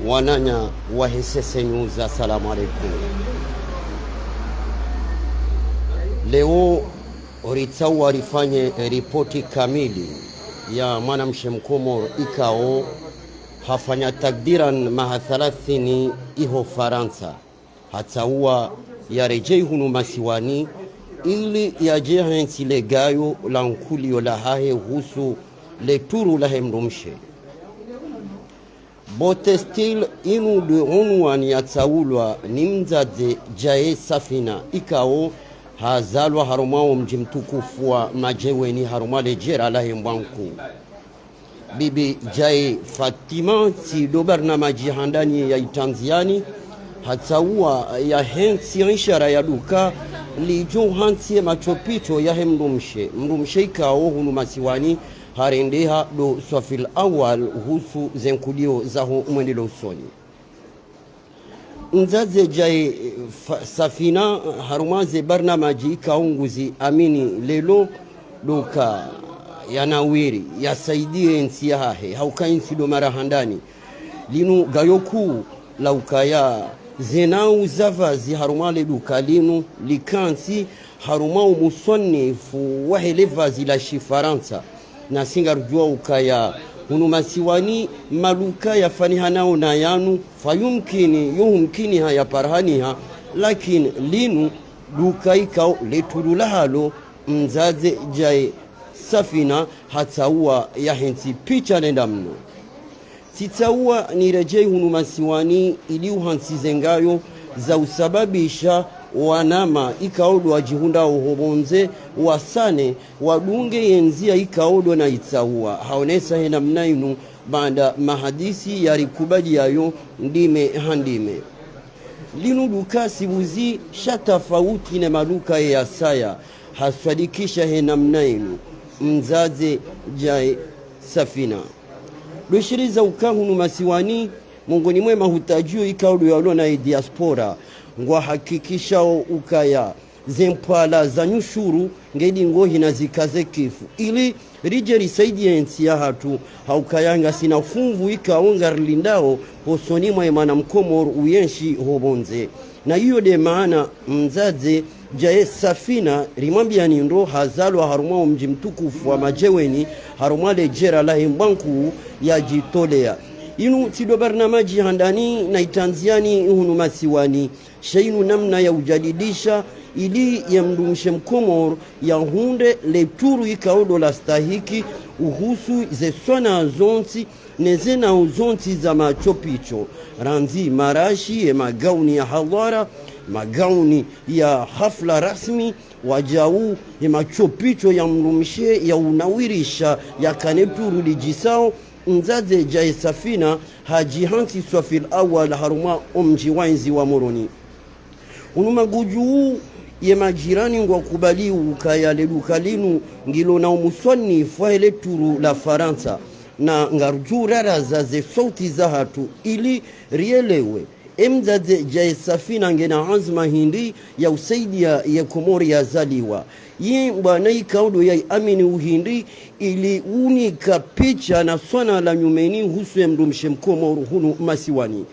wananya wa Hesese News, assalamu alaikum. Leo Oritsawa rifanye ripoti kamili ya mwanamshe Mkomoro ikao hafanya takdiran maha 30 iho Faransa hatsaua ya rejei hunu masiwani ili ya jehensi legayo la nkulio la hahe husu le turu la hemrumshe bote stil inu de unwani ya tsaulwa ni mzaze jae safina ikao hazalwa harumao mji mtukufu wa majeweni haruma lejera la hembwanku bibi jae Fatima si dobarna majihandani ya itanziani hatsaua ya hensi ishara ya duka lijo hansi machopicho ya mrumshe ikao hunu masiwani harendeha do swafil awal husu zenkulio zaho mwendelo usoni nzaze jae safina harumaze barnamaji ikaunguzi amini lelo doka yanawiri yasaidie nsi yahe hauka nsi do marahandani linu gayoku laukaya zenau zavazi harumale duka linu likansi harumau musonifu wahelevazi la shifaransa na singarujua ukaya hunu masiwani maluka ya fanihanao na yanu fayumkini yuhumkini haya parhaniha lakini linu duka ikao letululahalo mzaze jae safina hatsaua ya hensi picha nenda mno titsaua ni rejei hunu masiwani ili uhansi zengayo za usababisha wanama ikaodo wajihunda uhobonze wasane wadunge yenzia ikaodo na itsaua haonesa hena mnainu banda mahadisi ya rikubali yayo ndime handime linu duka sibuzi shatafauti na maduka ya saya haswadikisha hena mnainu mzaze jae safina lushiriza ukahunu masiwani mongoni mwema hutajio ikaodo yalo na diaspora ngwa hakikisha ukaya zempala za nyushuru ngedi ngohi na zikaze kifu ili rije risaidie nsi ya hatu haukayanga sina funvu ikaonga lindao hosoni mwa emana Mkomoro uyenshi hobonze na hiyo de maana mzaze jae safina rimwambia nindo hazalwa harumwa mji mtukufu wa majeweni harumwa lejera la hembanku ya jitolea inu tido barnamaji handani na itanziani hunu masiwani shainu namna ya ujadidisha ili ya mdumshe Mkomoro ya hunde leturu ikaodo la stahiki uhusu ze swana zonti nezena uzonti za machopicho ranzi marashi ya magauni ya hadhara magauni ya hafla rasmi wajau ya machopicho ya mdumshe ya unawirisha ya kaneturu lijisao nzaze jae safina hajihansi swafil awal haruma omji wainzi wa moroni unumaguju ye majirani ngwa kubali ukaya leduka linu ngilo na umuswani fwaele turu la Faransa na ngarju raraza ze sauti za hatu ili rielewe emzaze jae safina ngena azma hindi ya usaidia ya Komori ya zaliwa ye bwana ikaudo ya amini uhindi ili unika picha na swana la nyumeni husu mdumshe Mkomoro hunu masiwani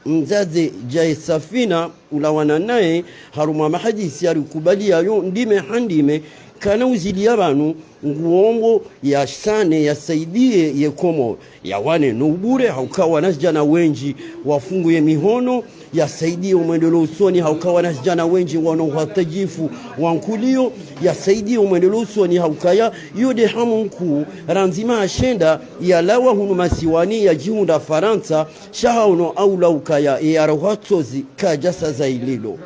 mzaze jae safina ulawana nae haruma mahadisi ya rukubali yayo ndime handime kana uzili yabanu nguongo ya sane ya saidie ye Komoro ya wane nubure haukawa nasjana wenji wafungu ye mihono ya saidie umwendelo usoni haukawa nasjana wenji wanohatajifu wankulio ya saidie umwendelo usoni haukaya yode hamunku ranzima ashenda ya lawa hunu masiwani ya jihunda Faransa shahauno aula ukaya ya rohatsozi kajasa zaililo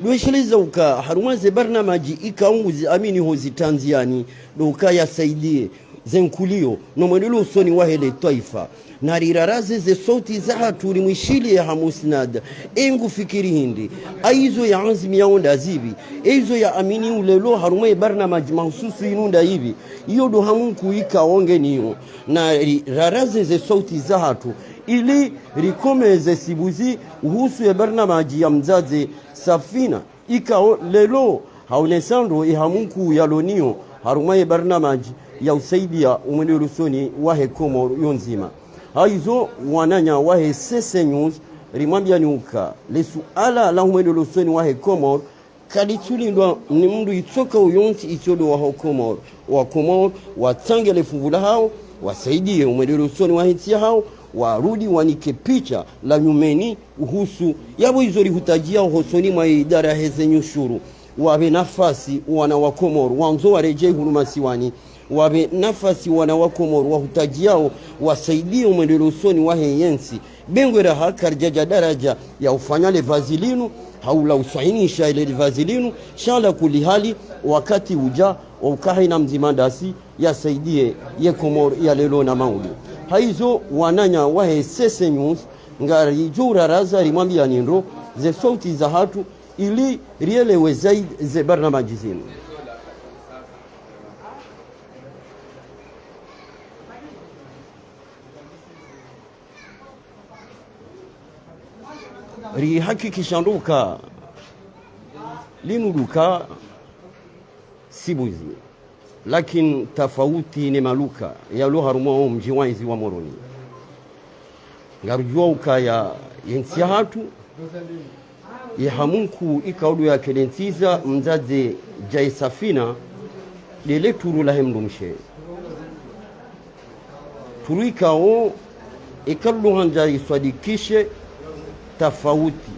Luishiliza uka harumaze barnamaji ikaunguzi amini hozi tanziani doka ya saidie zenkulio no mwendelo usoni wahele taifa na riraraze ze sauti za haturi mwishili ya hamusnad engu fikiri hindi aizo ya azmi ya onda zibi aizo ya amini ulelo harumaye barnamaji mahususu inunda hivi iyo do hamunku ikaonge niyo na riraraze ze sauti za hatu ili rikomeze sibuzi uhusu ya barnamaji ya mzaze safina ikao lelo haunesando ihamunku yalonio harumaye barnamaji ya usaidia umwenderusoni wahe Komoro yonzima. Haizo wananya wahe Sese News rimwambia niuka lesuala la umwenderusoni wahe Komoro kalitulindwa ni mndu itoka uyonti itiodo wa Komoro watange lefuvula hao wasaidie umwenderusoni wahe tia hao warudi wanike picha la nyumeni uhusu yabo izori hutajia hosoni mwa idara hezenyu shuru wabe nafasi wana wa Komoro wanzo wareje huruma siwani wabe nafasi wana wa Komoro wahutajiao wasaidie umwenderusoni wahe yensi bengwera hakarjaja daraja ya ufanyale vazilinu haula usainisha ile vazilinu shala kulihali wakati uja wa ukahina mzimandasi yasaidie ye Komoro ya lelo na mauli haizo wananya wahe Sese News ngari jura raza rimwambia nindro ze sauti za hatu ili rielewe zaidi ze barnamaji zinu. Rihakikisha nduka linu duka sibuzi lakini tofauti ni maluka ya lo harumao mjiwanzi wa Moroni ngarujua ukaya yensia hatu ya hamunku ikaudu ya kelentiza mzaze jai safina lele turu la hemdumshe turu ikao ikallu hanja iswadikishe tofauti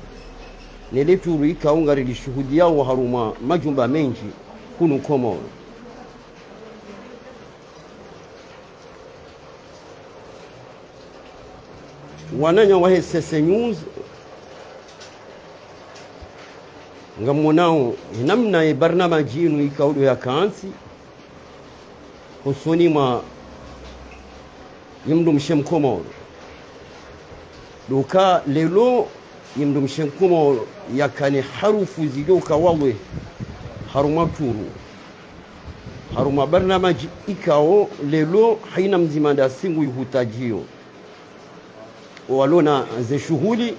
lele turu ikao ngari lishuhudia wa haruma majumba menji kunu Komoro. Wananya wahe Sese News ngamonao namna barnamaji inu ikaudu ya kaansi husoni ma yimdumshe Komoro duka lelo yimdumshe Komoro yakani harufu zidoka wawe haruma turu haruma barnamaji ikao lelo haina mzimanda singu yuhutajio walona ze shughuli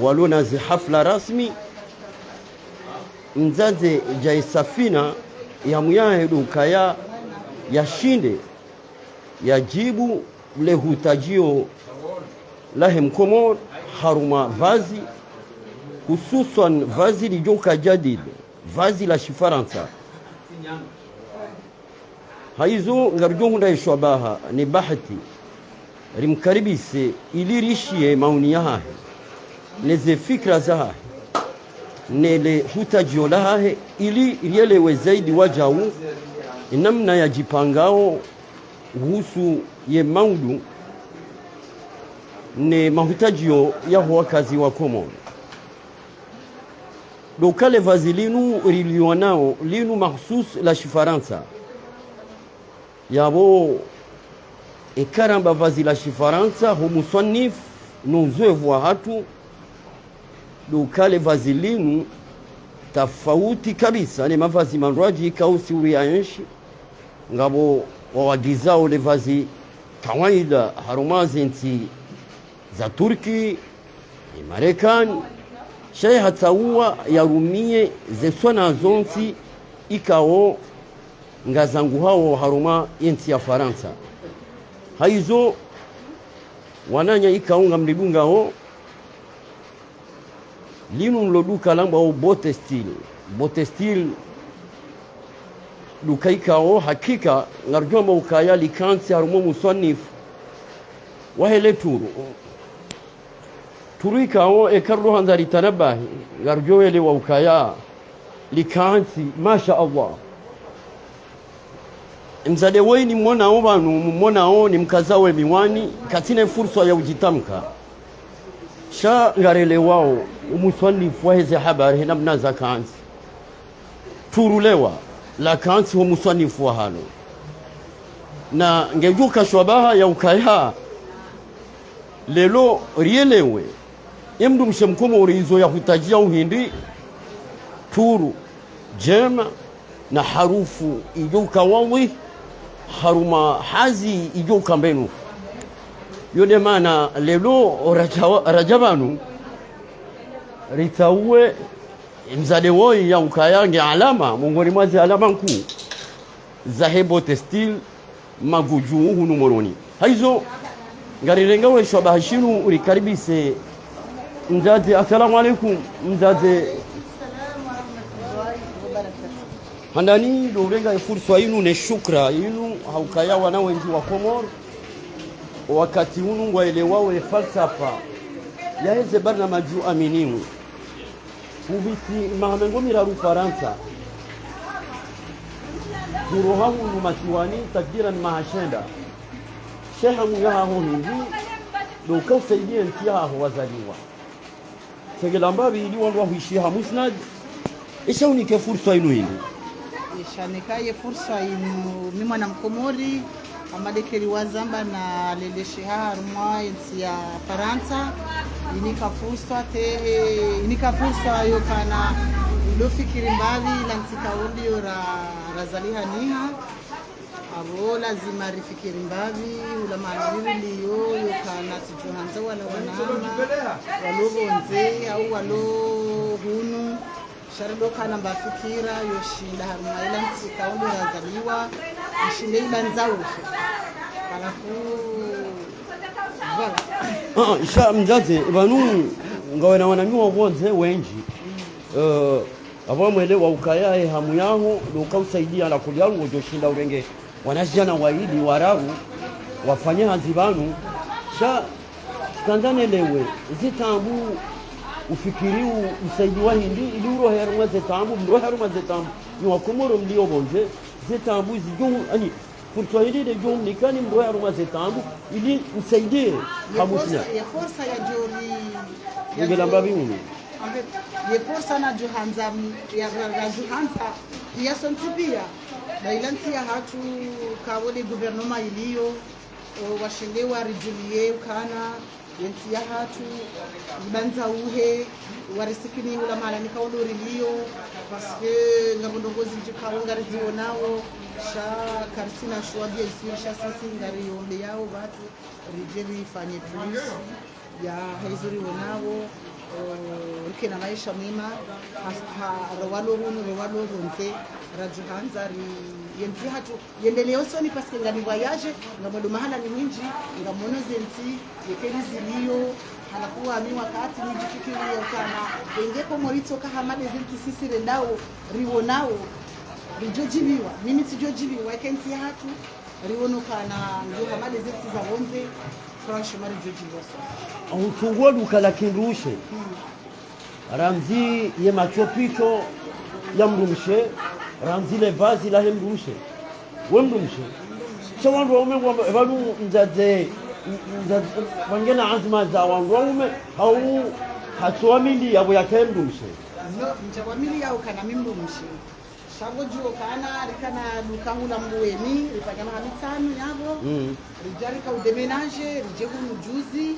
walona ze hafla rasmi mzaze jai safina ya muyahe dukaya ya shinde ya jibu le hutajio lahem Komoro haruma vazi hususan vazi lijoka jadid vazi la Shifaransa haizo ngarjo hunda ishwabaha ni bahati rimkaribise ili rishie mauni yahe neze fikra zahe nele hutajio lahe ili rielewe zaidi wajau namna ya jipangao uhusu ye maudu ne mahutajio ya wakazi wa Komoro. Dokale vazilinu rilionao linu mahsus la Shifaransa yabo ikaramba vazi la Shifaransa humusannif nuzoevu wa hatu dokale vazilinu tofauti kabisa ni mavazi mandraji kausi uriaenshi ngabo wawagizao le vazi kawaida harumazi nti za Turki Marekani shay hataua yarumie zesona zonti ikao ngazangu hao haruma yenti ya Faransa haizo wananya ikaunga mlidunga ho linu mloduka lamba o bote style duka ikao hakika ngarjoma ukaya likansi harumo musannif wahele turu ikao ekarro handari tanabahi ngarjowele wa ukaya likansi masha Allah mzade waini mmonao banu mmonao ni mkazawe miwani katine fursa ya ujitamka sha ngarele wao umusannif waheze habari namna za kansi turulewa la kansi wa musannif wa halo na ngejuka shwabaha ya ukaya lelo rielewe emdu mshemkomo urizo ya hutajia uhindi turu jema na harufu ijuka wawi haruma hazi ijuka mbenu yone mana lelo rajabanu ritawe mzade woi ya ukayange alama mungoni mwazi alama nkuu zahebo textile maguju hunu moroni haizo ngarirenga we shobahishinu urikaribise mzazi. Assalamu alaikum mzazi. Handani dorenga fursa yinu ne shukra yinu haukaya wana wengi wa Komoro wakati hunu ngwaelewa we falsafa ya heze barnamaju aminimu ubisi mahamengo miraru Faransa kurohahu numatiwani takdiran mahashenda sheha muyaha hindi doka usaidia ntiyaha wazaliwa segela ili wangu wahuishiha musnad isha unike fursa inu hindi ishanikaye fursa inu mimwa na mkomori amadekeri wazamba na leleshiha harumwa nti ya Faransa inika fursa yokana ulofikiri mbali lantika ulio razaliha niha abo lazima rifikiri mbali ula maaniri liyo yokana tijuhanza wala wanama walobonze au walohunu sharido kana mbafikira yoshinda haruma ila ntika ulio razaliwa ishinde ila nzaufe alafu voilà isha mzazi banu ngawena wanamiwa bonze wenji abamwele wa ukayae hamu yaho dokausaidia la kulyango joshinda urenge wanajana waidi wararu wafanye hazibanu sha kandane lewe zitambu ufikiriu usaidi wa hindi ili uroheruma zetambu mroheruma zetambu ni wakomoro mlio bonze zetambu zijo ani fursa hili de jom nikani mroheruma zetambu ili usaidie hamusina ya forsa ya jori ngela mbabi unu ye forsa na Johanza ya Johanza ya sontibia na ilanti ya hatu kawole guvernoma iliyo washindewa rijulie ukana yenti ya hatu ibanza uhe warisikini ula mala nikawole iliyo paske ngabondongozi jikawo ngariziwo nawo sha karsina shwabia isirisha sisi ngari yombe yao watu rijeli fanye plus ya haizuri wonawo rikena maisha mwema rawalo hunu rawalo ronte rajuhanza yenti hatu yendeleo soni paske ngani voyage ngamodo mahala ni mwinji ngamono zenti yekeni ziliyo halakuwa mi wakati nijifikiri ukana engeko moritoka hamade zenti sisi rendao riwonao rijojibiwa mimi sijojibiwa kenti hatu riwonokana ndio hamade zenti za bonze franchement rijojibiwa utungua duka la kindushe ramzi ye machopito ya mrumshe ramzi le vazi la mrumshe we mrumshe so wandu waume balu mzaze wangena azma za wandu waume au hatuamili yabo ya mrumshe no mtawamili yao kana mrumshe shabo juo kana rikana duka hula mbueni rifanya mahamitano yabo rijari ka udemenage rijehu mjuzi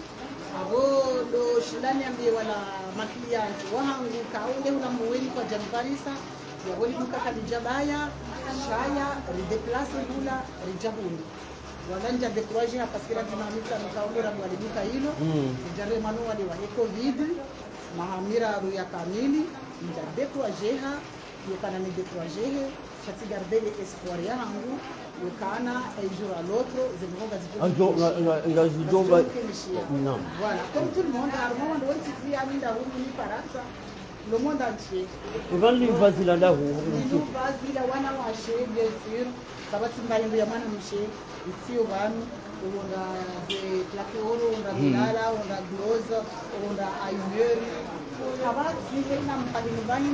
abo do shindani ambiye wala makliyanti wahangu kaunde una muweni kwa jambarisa ya wali duka kalijabaya shaya rideplace hula rijahundi walanja dekuraje hapa sikira tunamita kaunde rabu waliduka hilo jare manu wali wa covid mahamira ya kamili nja dekurajeha yokana ni dekurajehe chati gardele espoir yangu yokana jour à l'autre zemonga ngazijomba non voilà comme tout le monde à un moment donné tu cries aminda humu ni Faransa le monde entier evali vazi la lahu vazi la wana washe bien sûr sabati mbayo ya mwana mshe itio banu onda de plaque oro onda bilala onda gloze onda aymer habati na mpalini bani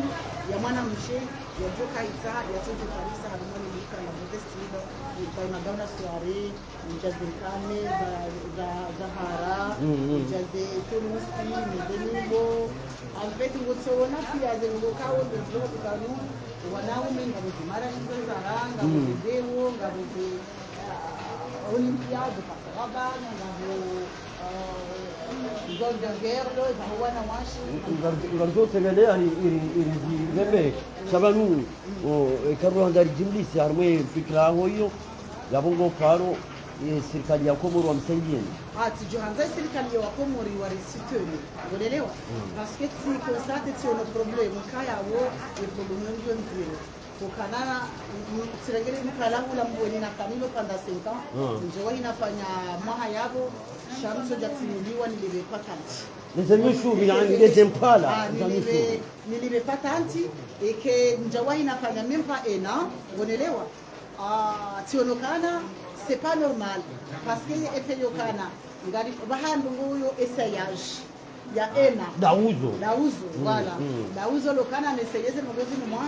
ya mwana mshe ya joka ita ya sote Paris halimani lika ya modestino kwa magana soirée mjazikane za Zahara mjaze Toulouse Medenibo avec ngotona pia zengo kawo ndio kanu wanaume ngabo mara hizo za ranga video ngabo Olympiade pakaba ngabo Golden Girl za wana washi ngarzo tegele ari iri bebe sabanu karro handari jimlisi armwe fikra hoyo labongo faro serikali ya Komoro wamsaidie tijohanza serikali ya Komoro warisitoni unaelewa parce que si constate tio no problem kaya wo e problème ndio ndio kukanana sirengeli mkalangu la mbweni na kamilo panda senta njewa inafanya maha yabo shamso jatimuliwa nilibepata nti nizanyushu yani lezempala nilibepata nti eke njewa inafanya mempa ena gonelewa tionokana c'est pas normal parce que efeyokana ngari bahandu nguyo essayage ya ena dauzo voilà dauzo lokana neseyeze ngozi ni mwa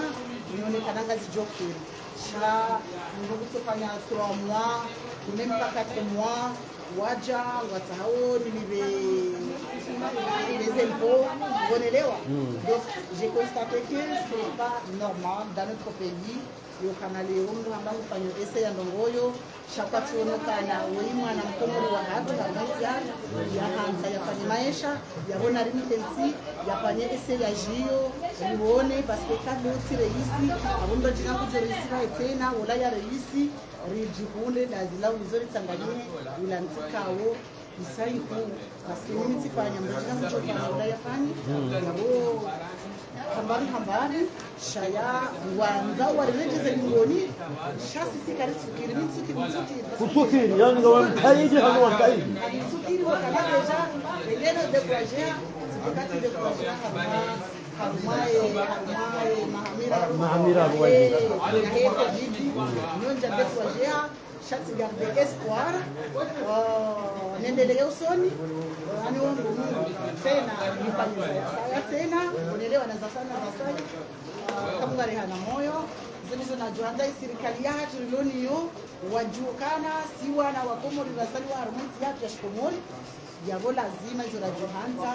nionekana ngazi jokiri sha nguzo kufanya 3 mois même pas 4 mois waja watao nilibe les impôts gonelewa donc j'ai constaté que c'est pas normal dans notre pays yo kanali undu hamba kufanya ese ya ndongoyo shapati onokana weimwa na mkomoro wa hatu na mziana ya hanza yafanye maisha yabona remittance yafanye ese ya jio nione parce que kado tirehisi abundo jina kujerisira tena wala ya reisi rijihule lazila uzori tanganyine ilantikao isaiku parce que mimi tifanya mbona mchofanya wala yafanye yabo hambari shaya wanza warejeze ngoni shasi sikari tsukiri kutsukiri yani ngawa mkaidi hano wakaidi tsukiri wakana deja eleno de projet tukati de projet mahamira waje nonja de projet shati garde espoir nendelea usoni ani wangu tena nifanye saya tena unaelewa na sana na sana kama ngari hana moyo zizo na juanda serikali yetu iloniyo wajukana siwa na wakomori rasali wa harmoni yetu ya shikomori yabo lazima hizo la Johanza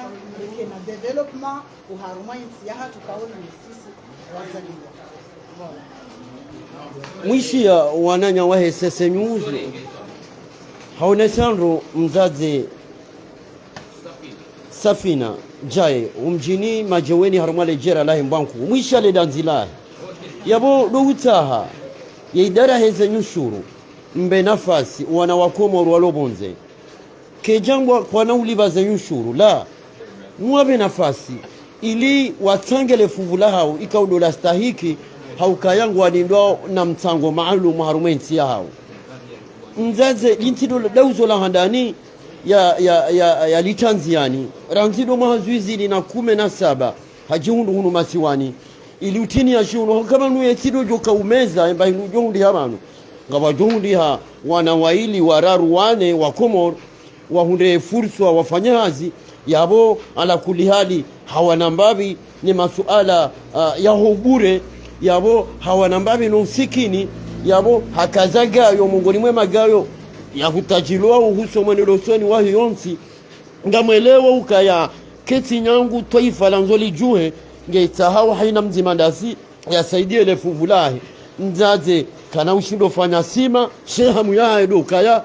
ile na development uharuma nchi yetu kaona sisi wazaliwa mwishia wananya wa SSN News haonesandro mzaze Safina jaye umjini majeweni harumale jera lahi mbanku mwisha le danzila yabo do utaha ya idara heze nyushuru mbe nafasi wana wakomo walobonze kejangwa kwa nauliba za nyushuru la muabe nafasi ili watangele fuvula hao ikaudola stahiki haukayangu walindwa na mtango maalum harumenti ya hao mzaze lintido dauzo la handani ya litanziani ranzido mahazuizi lina 17 hajihundu hunu masiwani ili utini ya shunu kama nuye tido joka umeza emba hinu johundi hamanu ngawa johundi ha wanawaili wararu wane wakomor wahunde fursu wa wafanyahazi yabo ala kulihali hawanambabi ni masuala ya hubure yabo hawanambabi nusikini yabo hakazagayo mungoni mwema gayo ya hutajilwa uhuso mwenelosoni wa hiyonsi ngamwelewa ukaya keti nyangu toifa lanzoli juhe ngeitahawa haina mzimandasi ya saidie le fuvulahi nzaze kana ushindo fanya sima shehamu ya edo ukaya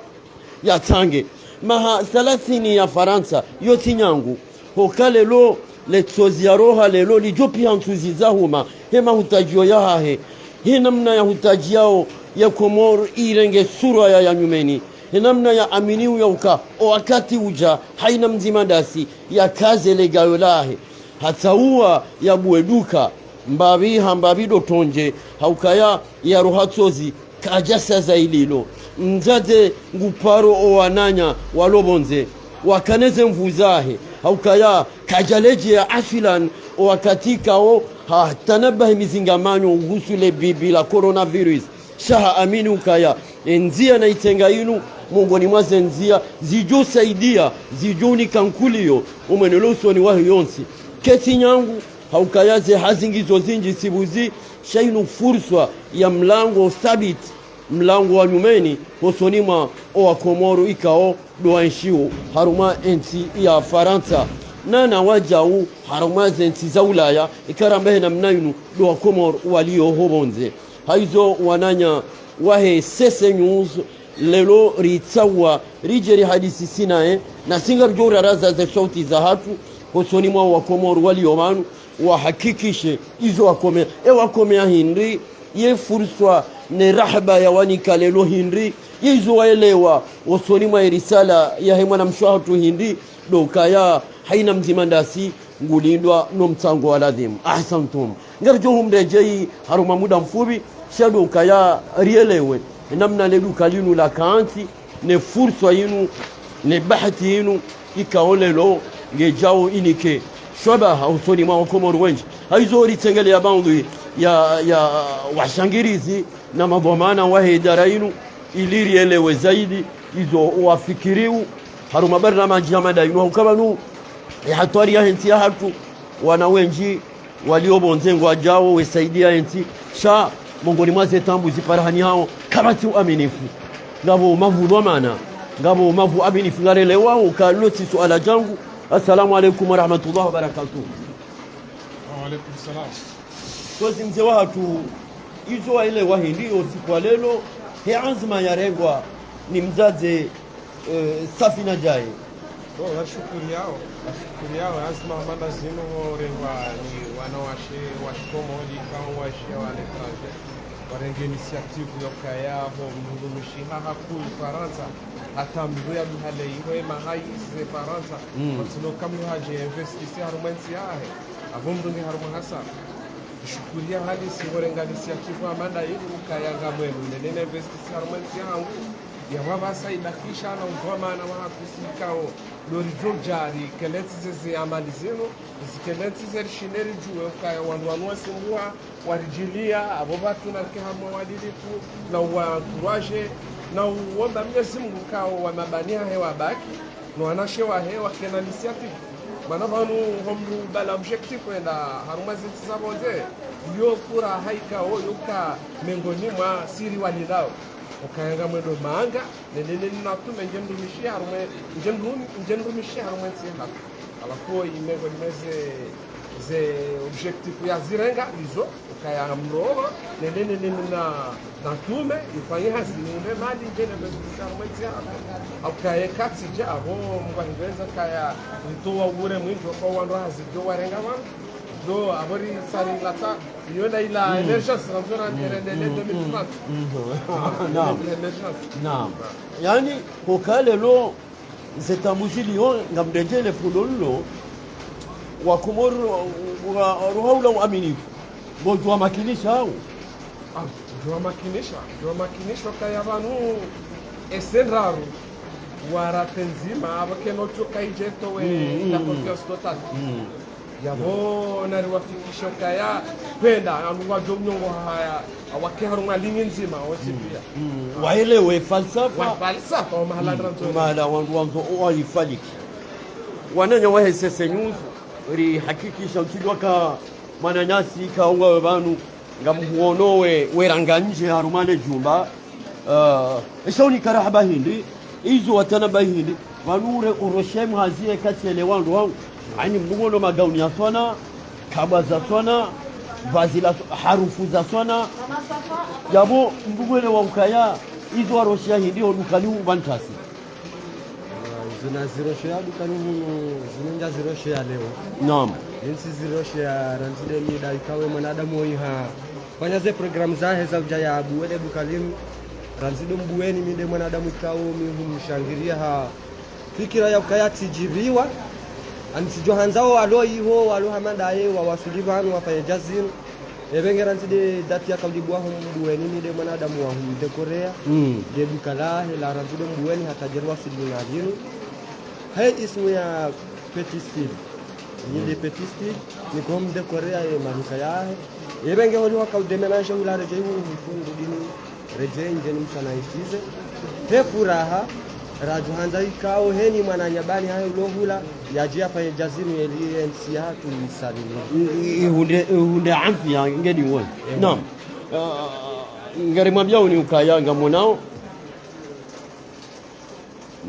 ya tange maha 30 ya Faransa yoti nyangu hokale lo letsozi ya roha lelo lijopi hantuzi zahuma hema hutajio ya hahe hinamna ya hutajiao ya Komoro irenge sura ya nyumeni namna ya aminiu ya uka wakati uja haina mzimandasi ya kaze legayo lahe hata uwa ya bueduka mbabido tonje haukaya ya rohatsozi kajasa zaililo mzade nguparo owananya walobonze wakaneze mvuzahe haukaya kajaleje ya afilan wakatika o tanabahi mizingamanyo ugusule bibi la coronavirus shaha amini ukaya enzia na itenga inu mungoni mwaze nzia zijo saidia zijo ni kankulio umeneloso ni wahi yonsi keti nyangu haukayaze hazingizo zinji sibuzi shainu fursa ya mlango thabit mlango wa nyumeni hosonima o Komoro ikao doanshiu haruma enti ya Faransa nana wajau haruma enti za Ulaya ikarambehe na mnainu do Komoro walio hobonze haizo wananya wahe SSN News lelo ritsawa rijeri hadisi sinae na singar jora raza za sauti za hatu hosoni mwa wa Komoro waliomanu wahakikishe izo wakomea hindi ye fursa ne rahba ya wanika lelo hindi izo waelewa hosoni mwa risala ya hemwana mshwahatu hindi dokaya haina mzimandasi ngulindwa no mtango waladhimu ahsantum ngarjo humrejei haruma muda mfupi shado kaya rielewe namna le duka linu la kaanti ne fursa yinu ne bahati yinu ikaolelo ngejao inike shabaha usoni mwa Komoro wengi haizori tengele ya bandu ya washangirizi na madhamana wa idara yinu ilirielewe zaidi hizo wafikiriu haruma barnamaji ya mada yinu kama nu hatari ya henti ya hatu wana wengi waliobonzengo ajao wesaidia henti sha mongoni mwaze tambu ziparahani hao kamati uaminifu ngabo mavu maana ngabo mavu aminifu ngarelewa ukaloti suala jangu. Assalamu alaikum warahmatullahi wabarakatuh. Wa alaikum salam. Tozi mzee watu hizo ile wahi ndio siku lelo he azma ya rengwa ni mzaze Safina Jai. Nashukuru yao azma manda zino rengwa ni wanawashe washkomoli kama washe wale traje warenge initiative yokaya ho mdumishi haku Faransa hata mbuya mhale iwe mahai ze Faransa kotsino kamyo haje investisi harumansi yahe avumdungi harumahasa shukuria hali si warenga initiative amanda yiku kaya ngamwenu nene investisi harumansi yangu ya wabasa ibakisha na uvoma na wahakusikao lori jojari keleti zeze amali zenu zikeleti zeze shineri juwe ukaya wanduanua simbua warijilia abo batu na kehamwa wadilifu na wakuraje na uomba Mwenyezi Mungu kao wa mabania hewa baki na wanashe wa hewa kena initiative manabanu homru bala objectif enda haruma zeti zabonze yo kura haikao yuka mengoni mwa siri walilao ukayanga mwendo manga nenene natume ngendumishia harume ngendumishia harume nsiha alafu imengo nimeze ze objectif ya zirenga izo ukayanga mroho nenene na natume ifanye hazininde mali ngene bezisa harume nsiha ukaye katija abo mwangenza kaya ntowa ure mwinjo kwa wandu hazijjo warenga wangu do abori sari lata yona ila emergence ramzona nderendele 2030 naam yani kokale lo zetamuzilio ngamdejele fulolo wa Komoro wa ruhaula uaminifu bojwa makinisha au jwa makinisha kaya banu esenraru waratenzima abakeno chokaije we la confiance totale yabo nari wafikisha kaya kwenda anuwa jomnyongo haya awake harunga lingi nzima wasipia waelewe falsafa wa mahala wanzo walifaliki wananya wahe sese news ri hakikisha ukidwaka mananyasi kaunga webanu ngamuonowe weranga nje harumane jumba eshauni karahaba hindi izo watana bahindi vanure uroshem hazie katele wandu wangu ani mbugono magauni ya swana kabwa za swana vazi la harufu za swana yabo mbugone wa ukaya izo waroshia hindi odukali ubantasi zina ziroshia dukani zinenja ziroshia leo naam jinsi ziroshia ranzide mida ikawe mwanadamu iha fanya ze program zahe za ujaya abuwele dukalimu ranzide mbuweni mide mwanadamu ikawe mihumshangiria ha fikira ya ukaya tijiriwa anisijo hanzao alo iho walo hamadaye wa wasulibanu wafanye jazin ebengera ntide dati ya kaudibwa mbuweni mide mwanadamu wa humde Korea de dukala la ranzide mbuweni hata jerwa sidina dinu hai ismu ya Petit Style ni Petit Style ni komde Korea e manuka yahe ebenge holi wakaudemanaje ulare jeyu mfundu dini reje njeni msana ishize te furaha raju hanza ikao heni mwananyabani hayo ulohula yajia pa jazini eliensi hatu misalini hunde afya ngeni won naam ngari mwambia ni ukayanga mwanao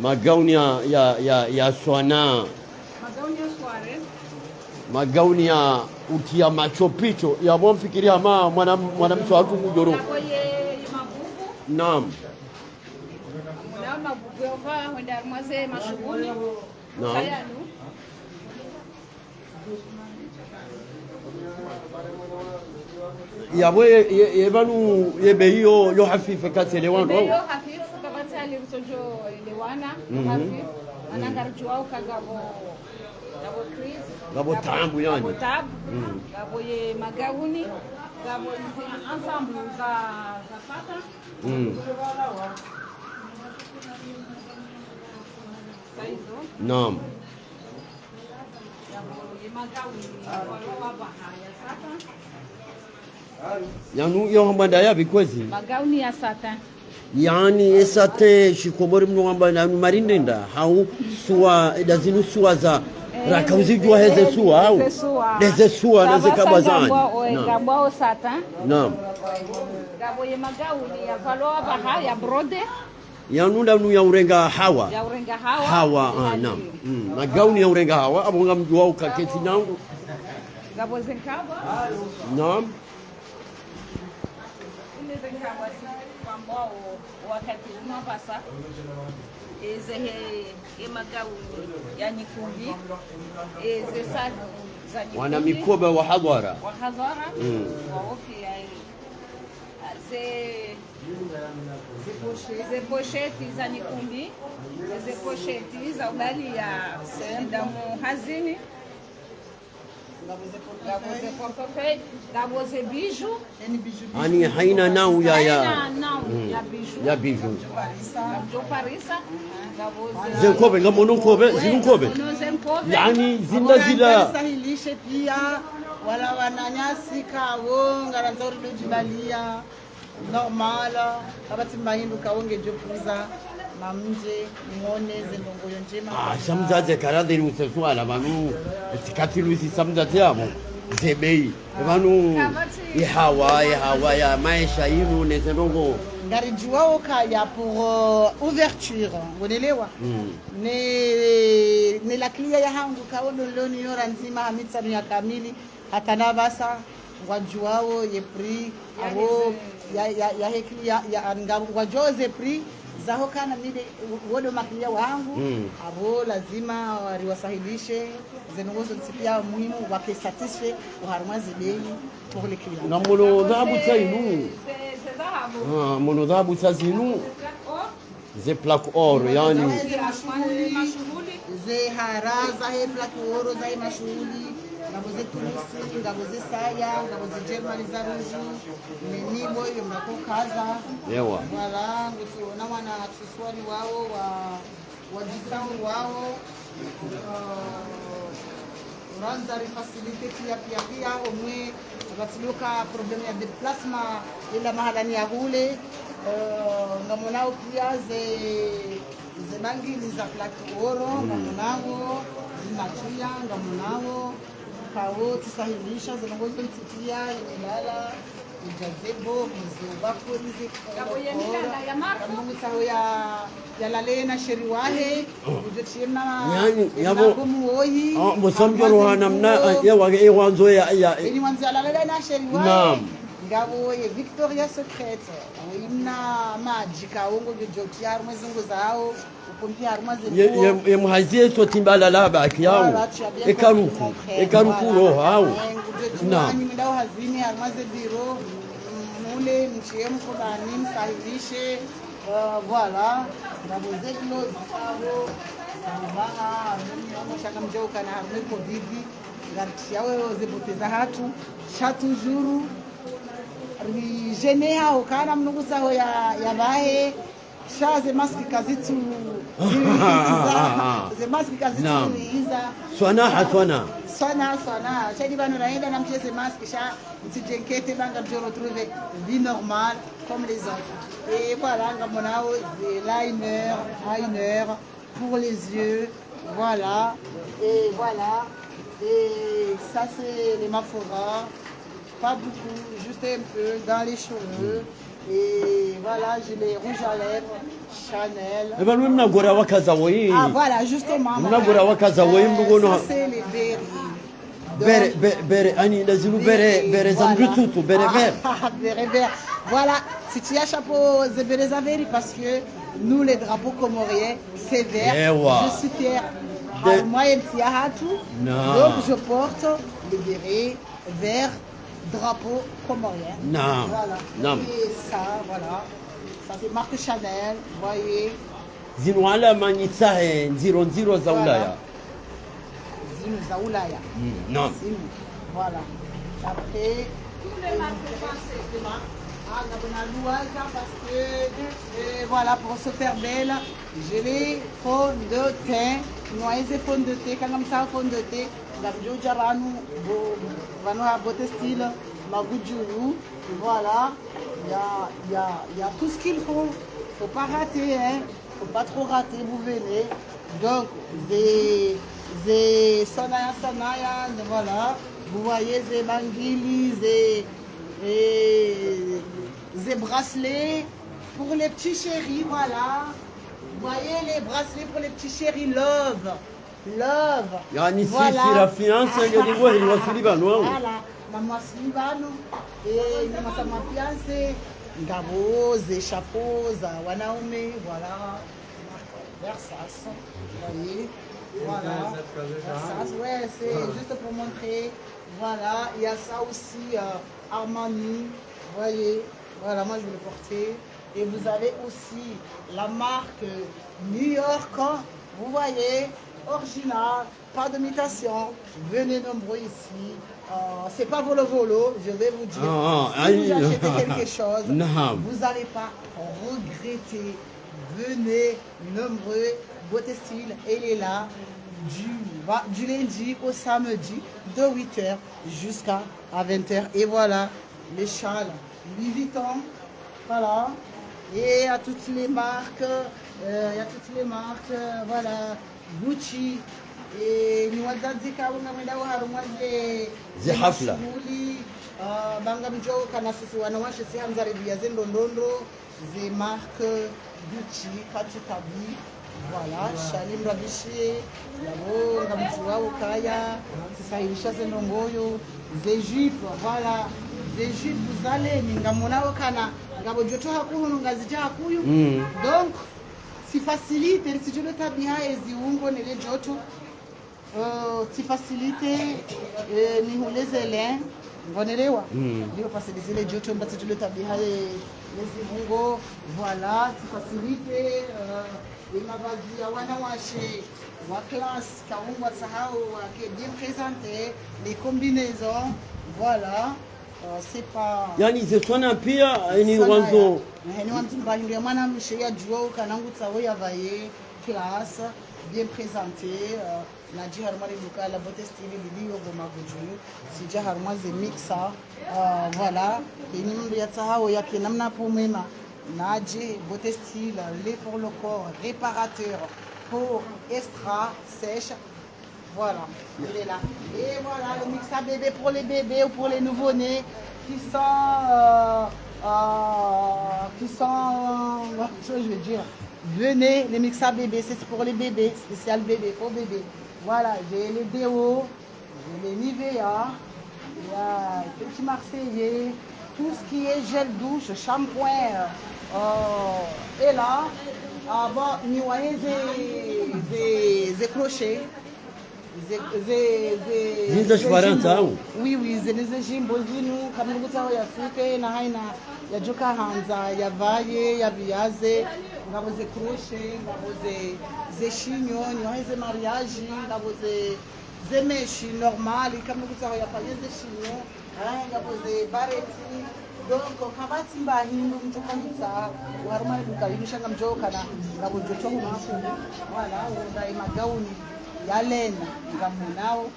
magauni ya swana magauni ya utia machopicho ya bomfikiria mwanamso watu kujoro naam mabugueva wenda mwaze mashughuli sayanu yabo yebanu yebeyo yo hafifa katelewana yo hafifu kabatali msojo lewana hafifu anangarjuao kagabo nabo Chris, Gabo Tambu yani. Gabo Tab, Gabo ye Magauni, Gabo ensemble za Fata. Saizo. Naam. Gabo ye Magauni, Waloa Bahaya Sata. Yanu yo mbanda ya bikwezi. Magauni ya Sata. Yani esate shikomori mnongamba na marindenda hau suwa edazinu suwa za rakauzi jua heze suwa hau heze suwa na zikabwa zani Gabo Sata. Naam. Gabo ye Magauni ya Waloa Bahaya Brode. Yanunda nu ya urenga hawa. Ya urenga hawa. Hawa naam. Magauni ya urenga hawa abonga mjua ukaketi nangu. Gabo Zenkabwa. Naam. Zenkabwa kwambao wakati unapasa ezehe emagauni yani kumbi ezesa za Wana mikoba wa hadhara. wa hadhara waofi ze posheti za nikumbi ze posheti za ubali ya damu hazini Gabo ze portefeuille, gabo ze bijoux. Ani haina nau ya bijoux. Ya bijoux. Gabo Parisa. Gabo ze Zenkobe ngamono kobe zinkobe. Yani zinda zila sahilishe pia wala wananyasi kawo ngaranzori dojibalia normal abati mahindu kawonge jopuza mamje ngone zendongo njema samzaze karadiri useswala banu tikati luisi samzaze amo zebei banu ihawa ya maisha yinu nezendongo ngari juwao kaya pour ouverture unelewa ne la clia ya hangu kaono loni yora nzima hamitsa ya kamili hatana basa wajuao ye prix abo ya heklia ya ngwa joze prix zaho kana mide wodo maklia wangu abo lazima wariwasahilishe zenongozo nsipia muhimu wake satisfait uharmazi bei pour les clients na mono dhabu tsainu mono dhabu tsazinu ze plaque or yani ze haraza he plaque oro za mashuhuli ngabo ze Turusi ngabo ze Saya ngabo ze Germany za ruju nibo hiyo mnako kaza yewa wala ngusiona wana accessoire wao wa discount wao ranzari facilité pia omwe batiluka problem ya déplacement ila mahalani ya hule ngamonao pia ze bangili za plaque oro ngamonao zinatia ngamonao kawo tisahilisha zinongozo ntitia ilala ijazebo mzubako nizi Gabo ye mikanda ya marko mungu saho ya lalena sheri wahe ujotiena yani yabo muoyi musamjoro hanamna ya wanzo ya ini wanzo ya lalena sheri wahe naam ngabo ye Victoria Secret imna majika wongo jotia mwezungu zao upompia armaze ye muhazie so timbala laba akiyao ekaruku roho hao na ndao hazini armaze biro mule mchiem kodani msahilishe voilà ngabo zeklo zao bana mimi shaka mjoka na harme covid ngartiawe zeboteza hatu shatu juru rijene hao kana mnugusa ho ya bahe shaze maski kazitu ze maski kazitu iza swana chadi bano naenda na mcheze maski sha mtijenkete banga mjoro trouver vie normale comme les autres et voilà ngamonao des liner pour les yeux voilà et ça c'est les Mafora. Pas beaucoup, juste un peu dans les cheveux. Et voilà, j'ai les rouges à lèvres, Chanel. Ah voilà, justement. Ça c'est les berry. Berry. Voilà, si tu as chapeau de berry parce que nous les drapeaux comoriens, c'est vert. Je suis fière. Moi, donc je porte le béret vert. Drapeau comorien. Non. Voilà. Non. Et ça, voilà. Ça c'est marque Chanel, vous voyez. Zinwala manitsahe nziro za Ulaya. zinu za Ulaya. Non. Zinu. Voilà. Après, parce que voilà, pour se faire belle, je les fond de teint, noyés et fond de thé, quand comme ça fond de thé, d'abjou jaranu, vano à beauté style, magoudjoulou, voilà, il y a tout ce qu'il faut pas rater, hein, faut pas trop rater, vous venez, donc des sanaya, voilà, vous voyez des banguilis, des bracelets pour les petits chéris, voilà. Vous voyez les bracelets pour les petits chéris, love. Love. Yani sisi la fianza ndio ni wasilibano wao. Voilà, na mwasilibano na masama fiancé, ngabo, ze chapeaux za wanaume, voilà. Versace. Vous voyez? Voilà. Versace, ouais, c'est juste pour montrer. Voilà, il y a ça aussi, Armani, vous voyez, voilà, moi je vais le porter. Et vous avez aussi la marque New York, vous voyez, original, pas d'imitation. Venez nombreux ici. C'est pas volo, je vais vous dire. Si vous achetez quelque chose, vous n'allez pas regretter. Venez nombreux, beauté style, elle est là. Du lundi au samedi de 8h jusqu'à 20h. Et voilà, les châles Louis Vuitton, voilà. Et à toutes les marques, voilà, Gucci. Et nous avons dit que nous avons Ze hafla. Bangamjo kanasisi wanawashe si hanzaribia zendo ndondo ze marque Gucci Kachitabi. Voilà, Shalim Rabishi, Yabo, Ngamziwa Ukaya, Sisaïcha Zenongoyo, Zégypte, voilà, Zégypte, vous allez, Ningamona Okana, Ngabo Joto Hakuhu, Ngazija Hakuyu. Donc, si facilite, si je le tabia et Ziungo, Nele Joto, si facilite, Nihule Zelen, Vonelewa. Ndio parce que les Joto, mais si je le tabia et les Ziungo, voilà, si facilite, les mavazi ya wanawake wa classe kaungwa sahau qui est bien présenté, les combinaisons, voilà, c'est pas yani zetwana pia ni wanzo ni wanzo mbali ya mwanamshe ya juo kanangu tsawo ya vaye classe bien présenté na jihar mari duka la beauté style lidio goma guju si jihar maze mixa voilà ni mndu ya sahau yake namna pomema Nadji, beauté style, lait pour le corps, réparateur, peau extra sèche. Voilà, il est là. Et voilà, le mix à bébé pour les bébés ou pour les nouveau-nés qui sont, je veux dire, venez, les mix à bébé, c'est pour les bébés, spécial bébé, pour bébé. Voilà, j'ai les déos, j'ai les Nivea, il y a les petits Marseillais, tout ce qui est gel douche, shampoing, et là, vous voyez des crochets. Oui, des jimbo zinu, kama ngutao ya fuke na haina ya joka hanza, ya vaye, ya viaze, ngabo ze crochet, ngabo ze chignon, ni ze mariage, ngabo ze meshi normal, kama ngutao ya faye ze chignon, ngabo ze bareti. Donc kabati mbahindu mtukanisa warma duka yimishanga mjokana ngabo joto mako wala unda imagauni ya lena ngamunao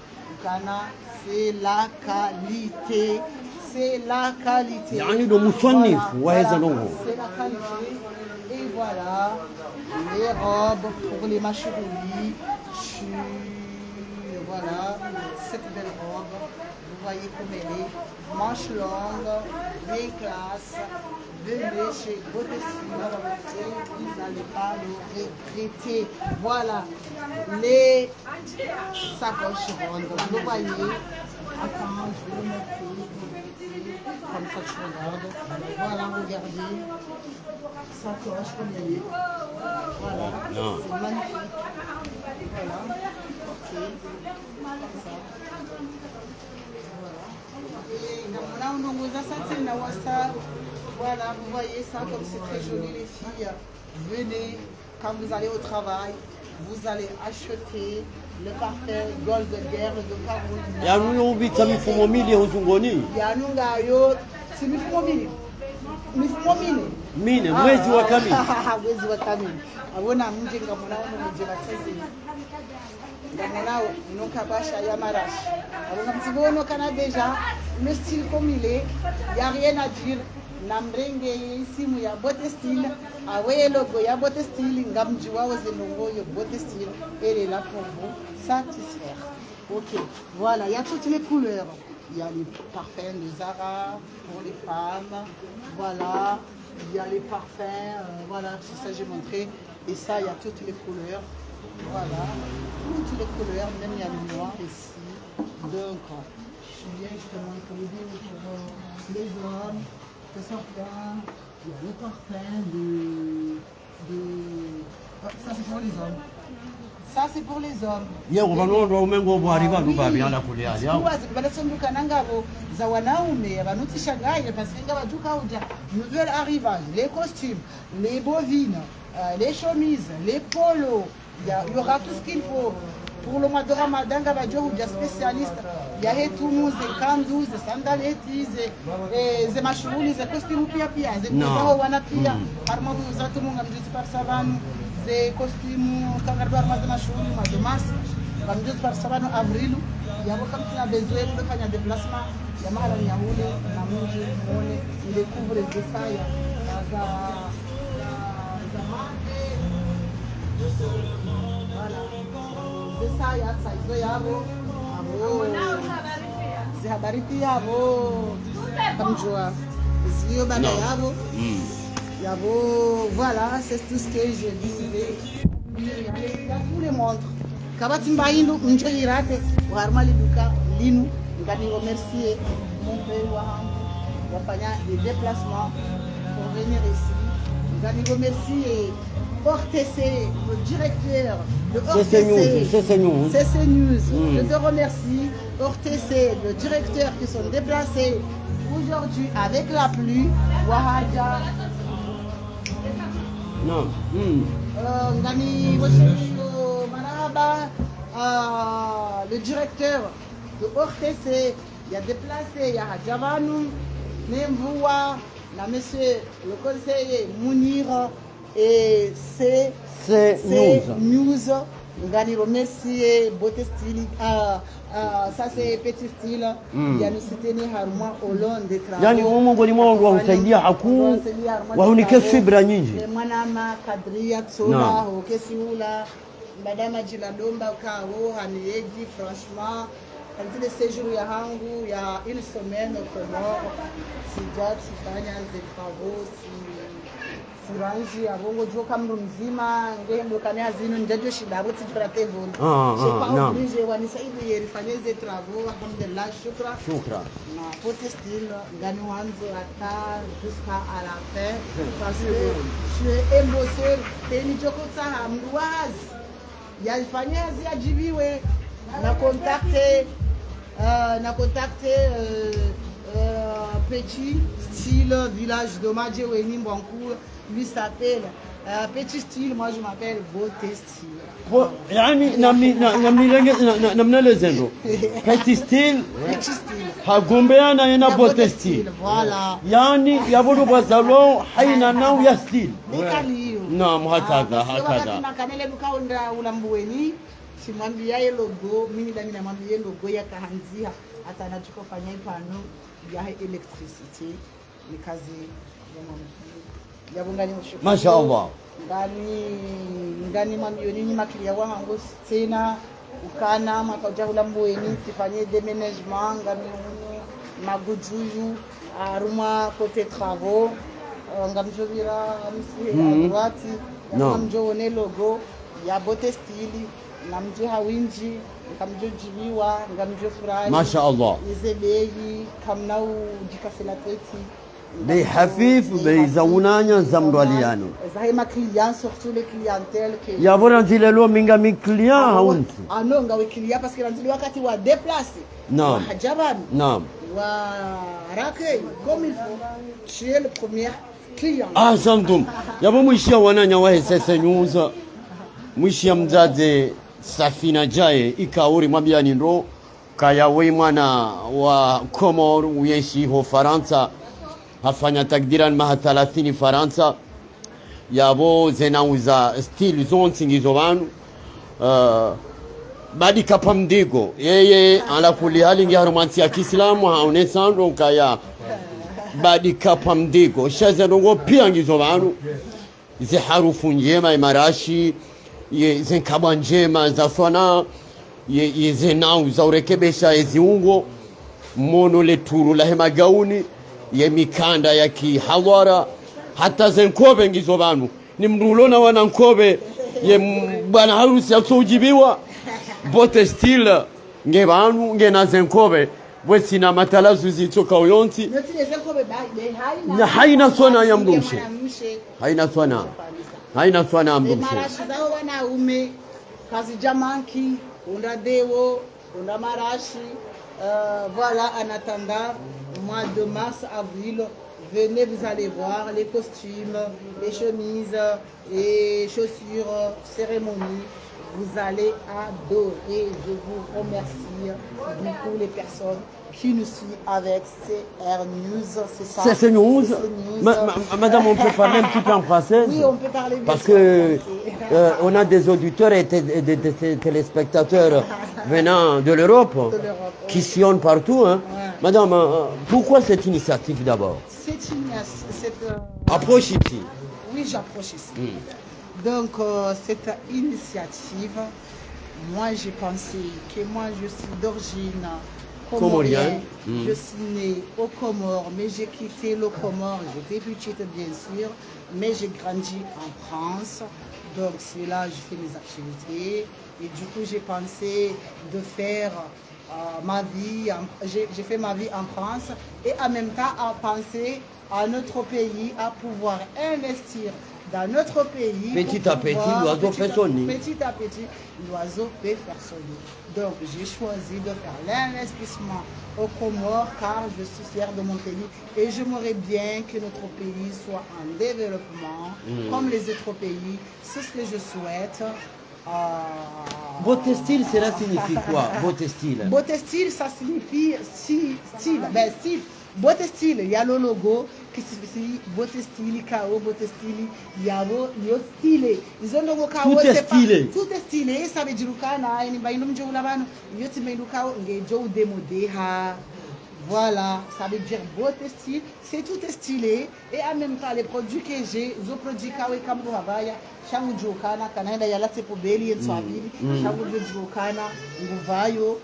kana c'est la qualité, c'est la qualité. Yani do musannif wa heza nongo. C'est la qualité. Et voilà les robes pour les machouris. Voilà cette belle robe. Vous voyez comme elle est, manche longue, bien classe, venez chez Beauté Style, vous n'allez pas le regretter. Voilà, les sacoches rondes, vous voyez, attends, je vais le mettre comme ça je regarde. Voilà, regardez, sacoche comme elle est. Voilà, c'est magnifique. Voilà, ok, comme ça. Voilà, vous voyez ça comme c'est très joli les filles. Venez quand vous allez au travail, vous allez acheter le parfum Gold Girl de Cameroun. Yanu ubita mifumo mili huzungoni. Yanunga yo si mifumo mili. Mifumo mili. Mine mwezi wa kamili. Mwezi wa kamili. Abona mje ngamonao mje batezi. Ngamonao inoka basha ya marashi. Abona mtigono kana déjà le style comme il est, il y a rien à dire. Namrenge simu ya Bote Style, awe logo ya Bote Style, ngamjiwa ozenongo yo Bote Style, elle est là pour vous satisfaire. Ok, voilà, il y a toutes les couleurs. Il y a les parfums de Zara pour les femmes, voilà, il y a les parfums, voilà, c'est ça que j'ai montré. Et ça, il y a toutes les couleurs, voilà, toutes les couleurs, même il y a le noir ici. Donc, je viens justement pour vous dire pour les hommes. Il y a le parfum ça c'est pour les hommes. Ça c'est pour les hommes. Yeye unaona umengo bwariba nubabi ala kulia yao. Kuwazi kubalesunduka nangabo za wanaume abanutishangaye parce que ngabaduka uja nouvel arrivage, les costumes, les bovines, les chemises, les polos, il y aura tout ce qu'il faut. Pour le mois de Ramadan, il y a spécialiste. Il y a tout le monde, des candous, des sandalettes, des machoulis, des costumes pia, des costumes wanapia. Armand vous a tout le monde a dit par savane, des costumes kangaroo armand de machouli, de mars, comme dit par savane avril. Il y a beaucoup de besoin de faire des déplacements. Il y a mal à Yaoulé, Namouje, Mone, il découvre des failles. Voilà. Desa ya saizo yabo abo zihabari pia abo kamjua zio bana yabo yabo voilà c'est tout ce que je disais. Il y a tous les montres kabati mbayindo njo irate warma liduka linu ngani remercier mon père wangu wafanya des déplacements pour venir ici ngani remercier ORTC, le directeur de ORTC, CC News. Je te remercie. ORTC, le directeur qui sont déplacés aujourd'hui avec la pluie. Wahaja. Non. Ngani Manaba, le directeur de ORTC, il y a déplacé, il y a Hadjavanou, Nemvoua, la monsieur le conseiller Mounir. Et c'est News. Ngani remercier Bote Style. Ça c'est Petit Style. Il y a nous cité haruma au long des travaux. Yani Mungu ni Mungu usaidia haku waunike fibra nyingi. Mwanama kadria tsola okesiula madama jiladomba kawo hanieji franchement quand le séjour ya hangu ya une semaine au Comore sifanya des travaux Siranji abongo joka mru mzima ngendo kania zinu njajo shida boti trate volo. Je pas obligé wanisaidi yerifanye ze travaux alhamdulillah shukra. Na Bote Style ngani wanzo ata jusqu'à la fin parce que je suis émotionné teni joko tsa mwazi yalifanye ajibiwe na contacter Petit Style village de Madjeweni Mbankou. Lui s'appelle Petit Style, moi je m'appelle Bote Style. Yani namnelezendo Petit Style hagombeana yana Bote Style. Voilà. Yani yabudu bazalo haina nao ya style. Nikaliyo. Naam, hakadha. Na kanele mkaonda ulambuweni simwambia ye logo mimi ndani namwambia logo ya kahanzia hata anachokofanya ipano ya electricity ni kazi ya mama. Yabungani mshukuru. Mashaallah. Ngani mamiyoni ni makilia wangu tena ukana makaja ulambuweni sifanye déménagement ngami magujuyu aruma côté travaux ngamjovira msi droite ngamjone logo ya Bote Style namje hawinji ngamjojibiwa ngamjofurahi Mashaallah. izebei kamnau dikafela teti Bei hafif, bei zaunanya zamdwaliano. Zahima clients, surtout les clientèles que Ya bora zile lo minga mi client haunti. Non, ngawe client parce que nzili wakati wa déplacer. Naam. Hajaban. Naam. Wa rake comme il faut. Tu es le premier client. Ahsantum. Ya bo mwishia wananya wa CC News. mwishi ya mzaze Safina jaye ikauri mwambia ni ndo kaya we mwana wa Komor uyeshi ho Faransa hafanya takdiran maha 30 Faransa yabo zenauza stili zonsi ngizo vanu badi kapamdigo yeye ala kuli hali ngi harumansi ya Kiislamu haonesando kaya badi kapamdigo shazanongo pia ngizo vanu ze harufu njema imarashi ye zenkabwa njema za swana ye zenau za urekebesha eziungo mono le turu la hema gauni ye mikanda ya kihawara hata zenkobe ngizo vanu ni mrulona wana nkobe ye bwana harusi yasojibiwa bote style nge vanu nge na zenkobe bwesi na matalazu zitoka uyonti na haina swana ya mdumshe haina swana ya mdumshe marashi zao wanaume kazi jamanki unda dewo unda marashi voilà en attendant mois de mars avril venez vous allez voir les costumes les chemises les chaussures cérémonie vous allez adorer. Je vous remercie beaucoup les personnes qui nous suivent avec CR News, c'est ça. C'est News. Madame, on peut parler un petit peu en français? Oui, on peut parler bien. Parce que on a des auditeurs et des téléspectateurs venant de l'Europe qui sillonnent partout. Hein. Ouais. Madame, pourquoi cette initiative d'abord? Approche ici. Oui, j'approche ici. Donc, cette initiative, moi j'ai pensé que moi je suis d'origine comorienne. Je suis née au Comores, mais j'ai quitté le Comores. J'étais petite bien sûr, mais j'ai grandi en France. Donc c'est là que je fais mes activités. Et du coup j'ai pensé de faire ma vie, j'ai fait ma vie en France et en même temps à penser à notre pays, à pouvoir investir dans notre pays. Petit à petit, l'oiseau fait son nid. Petit à petit, l'oiseau peut faire son nid. Donc, j'ai choisi de faire l'investissement au Comores car je suis fière de mon pays et j'aimerais bien que notre pays soit en développement comme les autres pays. C'est ce que je souhaite. Beauté style, cela signifie quoi? Beauté style. Beauté style, ça signifie style. Ben, style. Beauté style, il y a le logo qui signifie beauté style, KO, beauté style, il y a le style. Ils ont le logo KO. Tout est stylé. Tout est stylé, ça veut dire que ni baino mjo labano, yoti mendo KO ngejo démodé ha. Voilà, ça veut dire beauté style, c'est tout est stylé et en même temps les produits que j'ai, les produits KO comme Havaya, changu jokana kanaenda ya late pobeli yetswabili, changu jokana nguvayo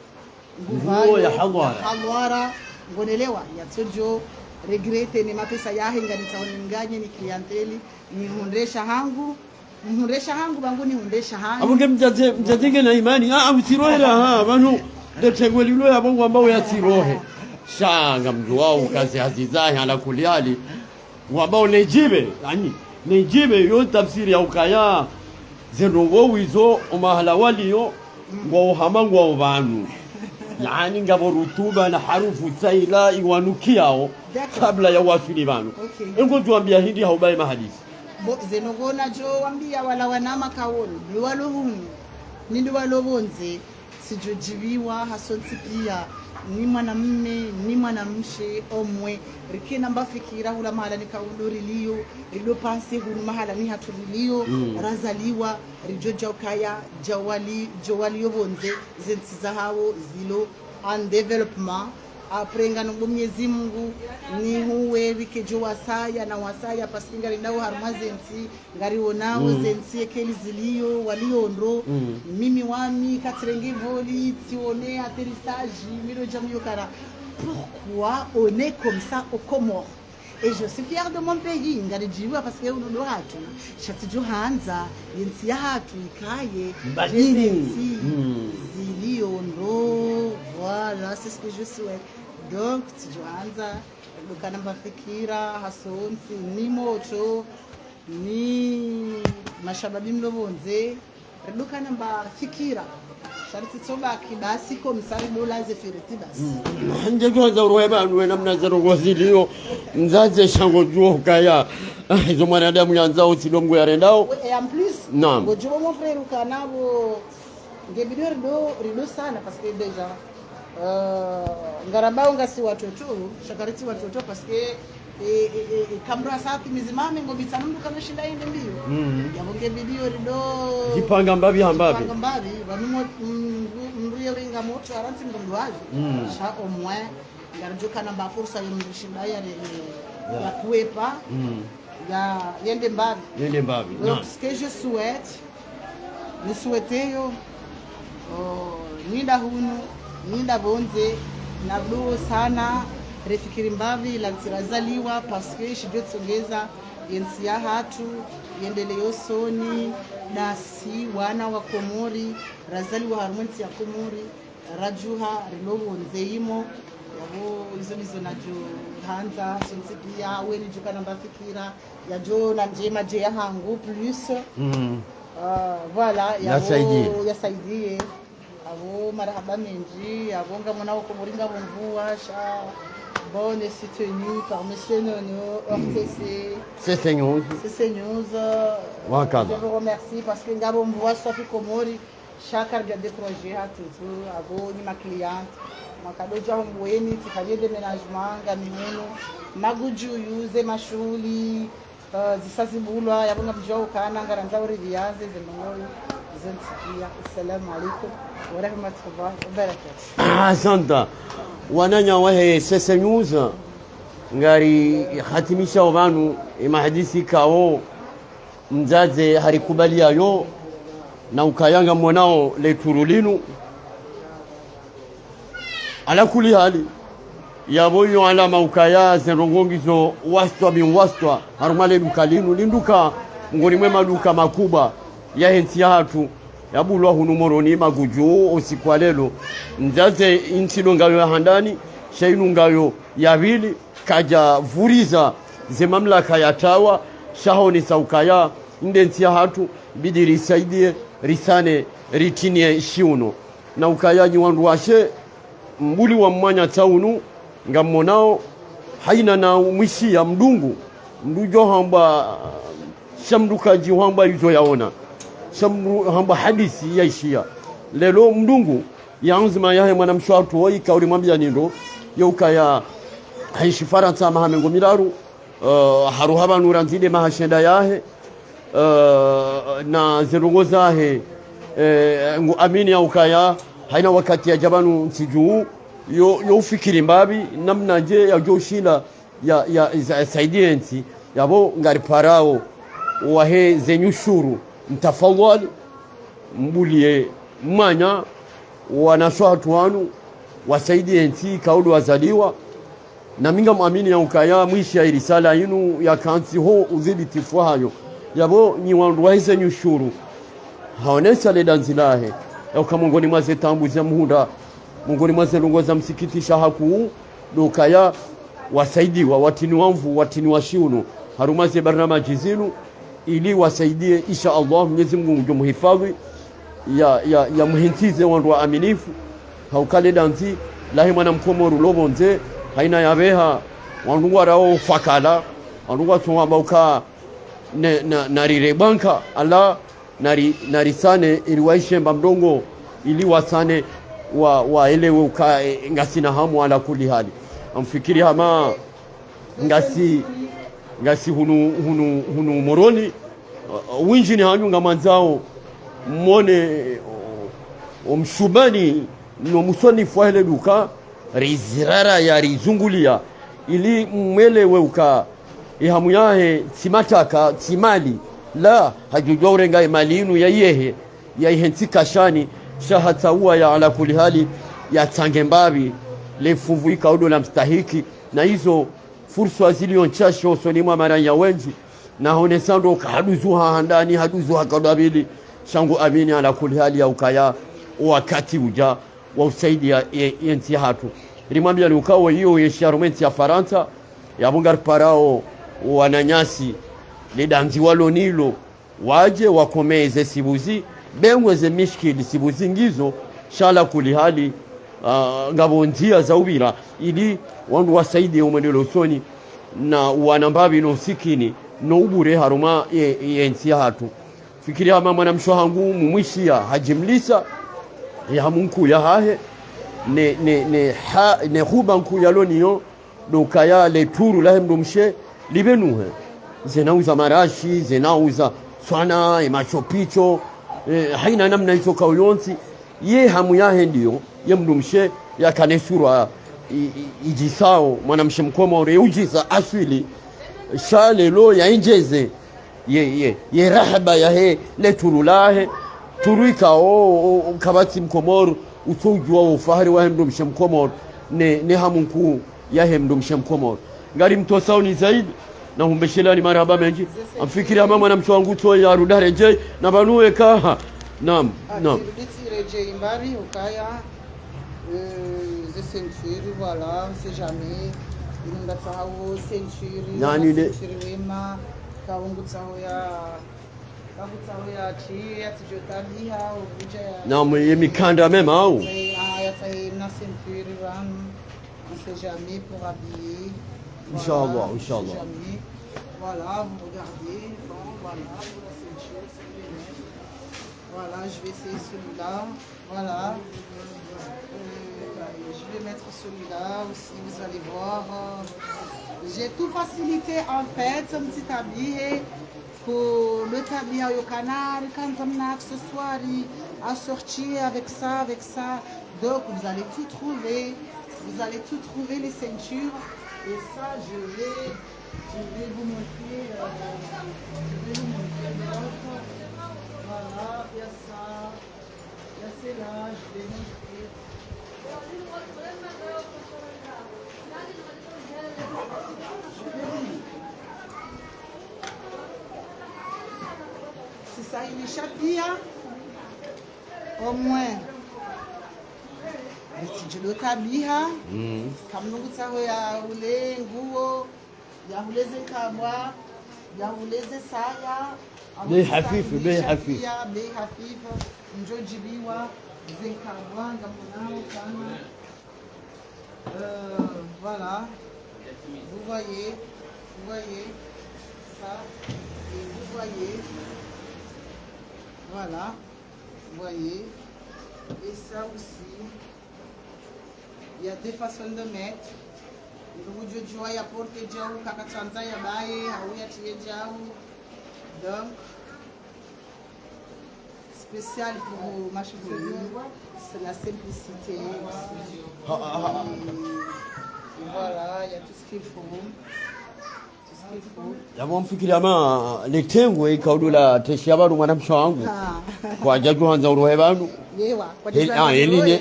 ya hawara. Ngonelewa yatojo regrete ni mapesa yahe ngani taoninganye ni klienteli ni hundesha hangu bangu ni hundesha hangu abunge mjatenge na imani usirohera abantu ndetengwelilo yabo ambao yasirohe shanga mtu wao kazi hazizahi ala kuliali ambao nejibe yani nejibe yo tafsiri ya ukaya zenowo wizo omahala waliyo ngo hamangwa obanu yani ngabo rutuba na harufu tsaila iwanukiao kabla ya wasili banu ngo tuambia hindi haubai mahadisi zenogona jo wambia wala wanama kaoni ni walobonze sijojibiwa hasonti pia ni mwanamume ni mwanamshe omwe rikina mbafikira hula mahala ni kaudoriliyo rido panse hulu mahala ni haturiliyo razaliwa rijoja ukaya jawali yobonze zensiza hawo zilo en development aprenga no Mwenyezi Mungu ni huwe wikejo wasaya na wasaya pasinga linao harmazensi ngari onao zensi ekeli ziliyo waliondo mimi wami katrengi voli tione atterrissage miro jamio kara pourquoi on est comme ça au Comores et je suis fière de mon pays ngari jiwa parce que uno hatu shatijo hanza yensi ya hatu ikaye zensi ziliondo voilà c'est ce que je souhaite. Donc, tujuanza dukana mbafikira hasonsi ni moto ni mashababi mlobonze dukana mbafikira sharti tsobaki basi ko msari dola zefiriti basi nje kwanza uroheba nwe namna zero gozilio mzaze shango juo kaya hizo mwanadamu yanzao silongo yarendao en plus naam gojo mon frère kanabo ngebidor rido sana parce que déjà ngarabao ngasi watoto shakariti watoto parce que kamera safi mizimame ngo bitsanundu kana shinda inde mbio yabonge video rido jipanga mbabi hambabi banumo mbuye wenga moto aranti ndondwaje sha au moins ngarjoka namba fursa yomshinda ya kuepa ya yende mbabi donc ce que je souhaite nous souhaitons ninda hunu ninda bonze na bluo sana refikiri mbavi la tirazaliwa parce que shidwe tsongeza yensia hatu yendeleo soni dasi wana wa Komori razaliwa harmonti ya Komori rajuha rilobo nzeimo yabo izo najo hanza sonsikia weni joka namba fikira ya jo na njema je ya hangu plus voilà yasaidie abo marhaba menji abonga mwana wa Komoringa mvua sha bonne est tenue par monsieur Nono RTC. C'est News. Je vous remercie parce que ngabo mvua Sophie Komori chaque dia de projet à tout abo ni ma cliente makadoja mbweni tifanye déménagement ngamimuno maguju yuze mashuli zisazibulwa yabonga mjao kana ngaranza uri viazi zemoyo zensikia. Assalamu alaikum wa rahmatullahi wa barakatuh. Asante. Wananya wahe Sese News ngari hatimisha wanu imahadisi kao mzaze harikubali ayo na ukayanga mwanao leturulinu ala kuli hali yaboyo alama ukaya zenrongongizo wastwa bin wastwa harumale dukalinu linduka ngoni mwema duka makuba ya henti hatu yabulwa hunumoroni maguju osikwalelo nzaze intilo ngayo handani shainu ngayo yabili kaja vuriza ze mamlaka ya tawa shahoni saukaya ndenti hatu bidiri saidie risane ritinie shiuno na ukayaji wandu washe mbuli wa mwanya taunu ngamonao haina na mwishi ya mdungu mdujo hamba shamduka jiwamba yuzo yaona hamba hadisi yaishia lelo mdungu yaanzima yahe mwana mshwatu woi kauli mwambia nindo yokaya haishi Faransa mahamengo miraru haruhaba nuranzide mahashenda yahe na zirongo zahe ngu amini ya ukaya haina wakati ya jabanu nsijuu yo ufikiri mbabi namna je ya joshila ya saidiensi yabo ngari parao wahe zenyushuru mtafadhali mbulie mwanya wanashwatu wanu wasaidie nti kaudu wazaliwa na minga muamini ya ukaya mwishi ya irisala yinu ya kansi ho uzidi tifuhayo yabo ni wandu wahise nyushuru haonesa le danzilahe ya ukamungoni mwaze tambuza muhunda mungoni mwaze lungoza msikitisha haku ukaya wasaidiwa watini wamvu watini washiunu harumaze barnamaji zinu ili wasaidie insha Allah Mwenyezi Mungu muhifadhi ya muhintize wandu wa aminifu haukale danzi lahi mwana mkomoru lobonze haina yabeha wandu warao fakala wandu watu ambauka narire banka ala narisane ili waishe mbamdongo ili wasane waelewe uka ngasina hamu ala kuli hali amfikiri hama ngasi hunu moroni winjini hanyunga manzao mwone omshubani no musoni fuahele duka rizirara ya rizungulia ili mwelewe uka ihamu yahe timataka timali la hajujwa urenga imalinu ya yehe ya ihentika shani shahata uwa ya ala kuli hali ya tangembabi lefuvu ikaudo la mstahiki na hizo fursa zilion chasho sonimwa maranya wenji na honesando kahaduzuha handani haduzuha kadabili shangu amini ala kuli hali ya ukaya wakati uja wa usaidi ya yenti hatu rimambia ni ukawa hiyo yesharumenti ya Faransa ya bungar parao wananyasi lidanzi walo nilo waje wakomeze sibuzi bengweze mishkili sibuzi ngizo shala kuli hali ngabonzia za ubira ili wandu wasaidi umendelo soni na wanambabi no sikini no ubure haruma yensi hatu fikiria mama na msho hangu mumwishia hajimlisa ya hamunku ya hahe ne huba nku ya loniyo dokaya le turu la hemdomshe libenuhe zinauza marashi zinauza swana imachopicho haina namna hizo kauyonsi ye hamu yahe ndio ye mdomshe ya kanesura ijisao mwanamshe mkomore ujiza aswili shale lo ya injeze ye rahaba ya he le turulahe turuika o kabati mkomoro utujua ufahari wa mdomshe mkomoro ne hamunku ya he mdomshe mkomoro ngari mtosao ni zaidi na humbeshelani marhaba menji amfikiri mama na mtu wangu to ya rudare je na banuwe ka naam reje imbari ukaya ze ceinture voilà c'est jamais inunda tsawo ceinture nani ne wema kaungu tsawo ya chi ya tjotali ha uja ya naam yemikanda mema au ya na ceinture ran c'est jamais pour habiller inchallah inchallah voilà vous regardez bon voilà pour la ceinture c'est bien voilà je vais essayer celui-là voilà je vais mettre celui-là aussi vous allez voir j'ai tout facilité en fait un petit tablier pour le tablier au canard quand on a accessoires assortis avec ça donc vous allez tout trouver les ceintures et ça je vais vous montrer voilà il y a ça il y a celle-là je vais montrer c'est ça une chapia au moins Jilo tabiha kamnungu ya ule nguo ya uleze kabwa ya uleze saya bei hafifu njojibiwa zekabwa ngamonao kama voilà vous voyez ça et vous voyez voilà vous voyez et ça aussi. Il y a deux façons de mettre. Il y a porter jau, kakatsanza ya bae, hauya tie jau. Donc, spécial pour ma chevelure, c'est la simplicité. Voilà, il y a tout ce qu'il faut. Yabo mfikiria ma letengwe ikaudula teshabaru mwanamsho wangu kwa jaju hanza urohe banu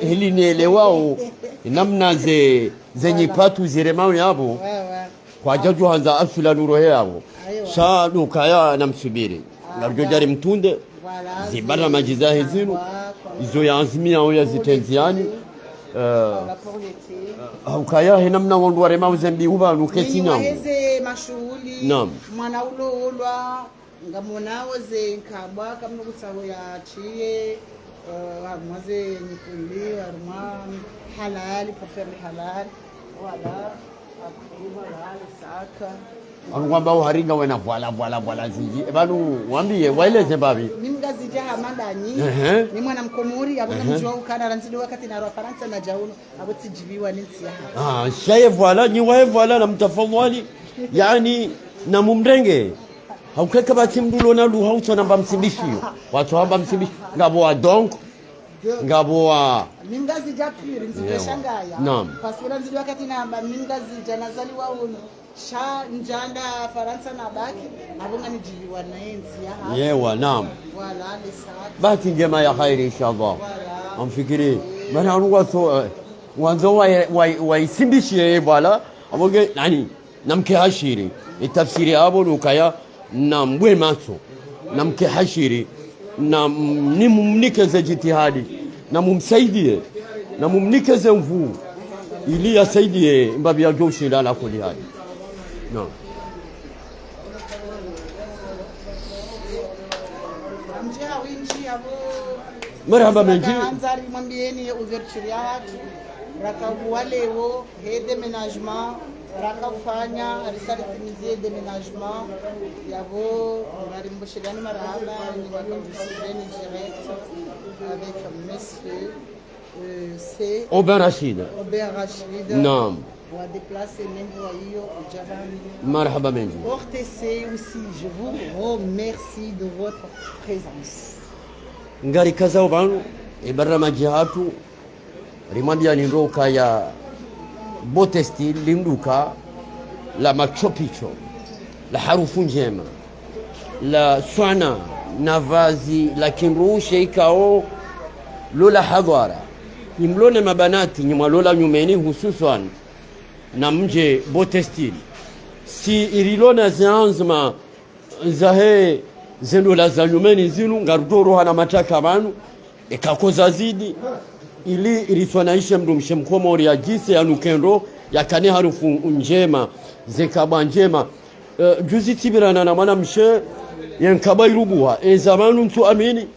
hili nielewao namna zenye patu ziremao yabo kwa jaju hanza asula nurohe yabo sha nukaya namsubiri ngarujojari mtunde zibana majizahe zinu izo ya azimia au ya zitenziani ukaya namna wandu waremao zembi uba nukesi nyamu mashughuli mwana ulolwa ngamonao ze nkabwa kamno kutsawo ya chiye harmaze nikundi harma halal prefer halal wala halal saka kwamba uharinga wena voila zinji banu wambie waeleze babi mimi ngazija hamandanyi ni mwana mkomori abona mjwa ukana ranzido wakati na Faransa na jauno abotijibiwa ninsia shaye voila ni wae voila na mtafadhali yani na mumrenge haukeka bati mdulo na lu hauto na bamsimbishio watu hamba msimbishi ngabo wa donc ngabo wa mingazi japiri nzibeshangaya naam pasira nzido wakati na mingazi janazaliwa uno sha njanda Faransa na baki abonga nijibiwa na enzi ya yewa naam wala lisaka bahati njema ya khairi inshallah amfikiri maana ruwaso wanzo waisimbishie wala abonge nani namke hashiri itafsiri abo lukaya na mbwe macho namke hashiri na nimumnikeze jitihadi na mumsaidie na mumnikeze mvuu ili asaidie mbabi ya joshi la kuli hadi no marhaba menji anzari mwambieni ouverture ya watu rakabu walewo hede menagement rakafanya risalitimizie déménagement yavo ngarimboshedani marahaba ni wakamvisijeni direct avec monsieur c'est Oben Rachid. Oben Rachid. Naam. On va déplacer nembo hiyo Javani. Marhaba mengi. Portez aussi, je vous remercie de votre présence. Ngari kaza ubanu ibaramaji hatu rimambia ni ndoka ya Botestil linduka la machopicho la harufu njema la swana na vazi la kinrushe ikao lola hadhara nimlone mabanati nyimalola nyumeni hususan na mje Botestil si irilona zanzma zahe zendola za nyumeni zinu ngarudoro hana mataka banu ikakoza zidi ili iriswanaisha mdu mshemkomori ya jise ya nukendo ya kane harufu njema zekaba njema juzi tibirana na mana mshe yankaba irubuha zamanu mtu amini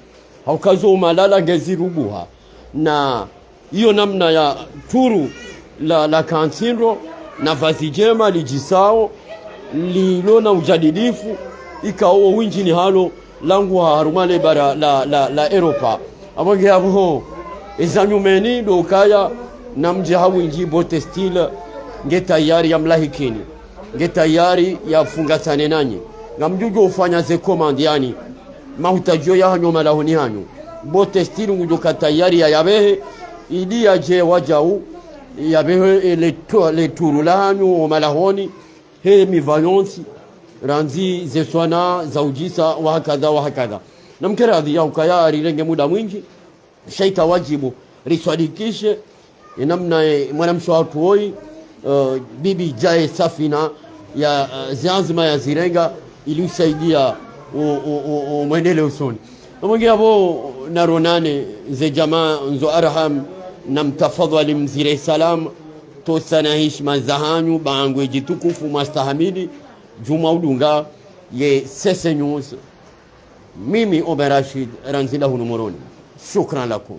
haukazo umalala ngezi rubuha na hiyo namna ya turu la kansinro na vazi jema lijisao lilona ujadilifu ikawo winji ni halo langu harumale bara la Europa amonge hapo ezanyumeni dokaya namje hawinji Botestil nge tayari ya mlahikini nge tayari ya fungatane nanyi ngamjujo ufanya ze commande yani mahutajio ya hanyo malahoni hanyo Botestil ngujoka tayari ya yabehe ili aje wajau yabehe le turu la hanyo malahoni he mivalonsi ranzi zeswana zaujisa wa hakadha namkeradhi ya ukayari renge muda mwingi shaita wajibu riswadikishe namna mwanamsho watu hoi bibi jae safina ya zianzima ya zirenga ili usaidia mwendele usoni mwengi hapo naronane ze jamaa nzo arham na mtafadhali mzire salam tosana hishma zahanyu bangwe jitukufu mastahamidi Juma Udunga ye Sese News mimi Oben Rachid ranzila hunumoroni shukran lakum.